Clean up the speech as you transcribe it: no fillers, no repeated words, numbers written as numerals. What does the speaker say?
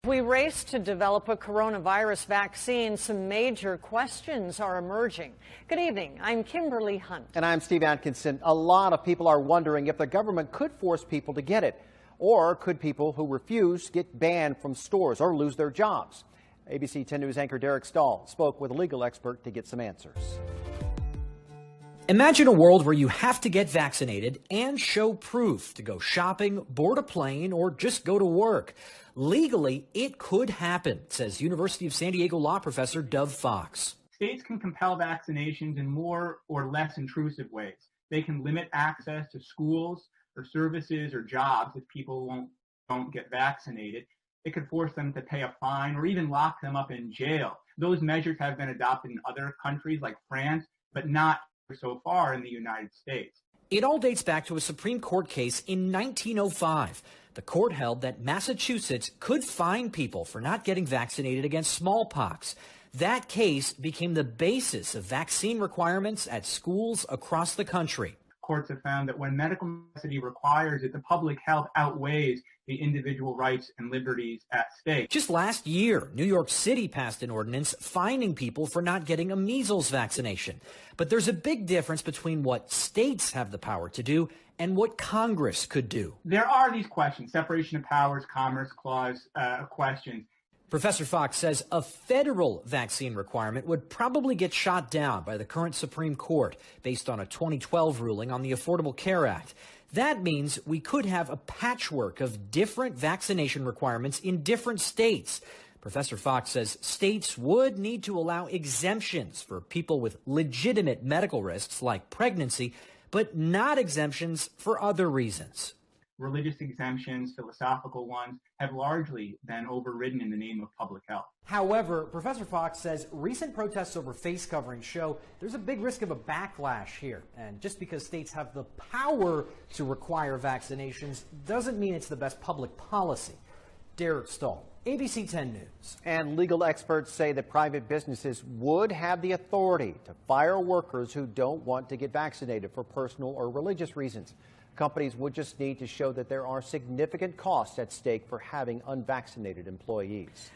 We race to develop a coronavirus vaccine. Some major questions are emerging. Good evening. I'm Kimberly Hunt. And I'm Steve Atkinson. A lot of people are wondering if the government could force people to get it, or could people who refuse get banned from stores or lose their jobs? ABC 10 News anchor Derek Stahl spoke with a legal expert to get some answers. Imagine a world where you have to get vaccinated and show proof to go shopping, board a plane, or just go to work. Legally, it could happen, says University of San Diego law professor Dov Fox. States can compel vaccinations in more or less intrusive ways. They can limit access to schools or services or jobs if people don't get vaccinated. It could force them to pay a fine or even lock them up in jail. Those measures have been adopted in other countries like France, but not so far in the United States. It all dates back to a Supreme Court case in 1905. The court held that Massachusetts could fine people for not getting vaccinated against smallpox. That case became the basis of vaccine requirements at schools across the country. Courts have found that when medical necessity requires it, the public health outweighs the individual rights and liberties at stake. Just last year, New York City passed an ordinance fining people for not getting a measles vaccination. But there's a big difference between what states have the power to do and what Congress could do. There are these questions, separation of powers, Commerce Clause questions. Professor Fox says a federal vaccine requirement would probably get shot down by the current Supreme Court based on a 2012 ruling on the Affordable Care Act. That means we could have a patchwork of different vaccination requirements in different states. Professor Fox says states would need to allow exemptions for people with legitimate medical risks like pregnancy, but not exemptions for other reasons. Religious exemptions, philosophical ones, have largely been overridden in the name of public health. However, Professor Fox says recent protests over face coverings show there's a big risk of a backlash here. And just because states have the power to require vaccinations doesn't mean it's the best public policy. Derek Stahl, ABC 10 News. And legal experts say that private businesses would have the authority to fire workers who don't want to get vaccinated for personal or religious reasons. Companies would just need to show that there are significant costs at stake for having unvaccinated employees.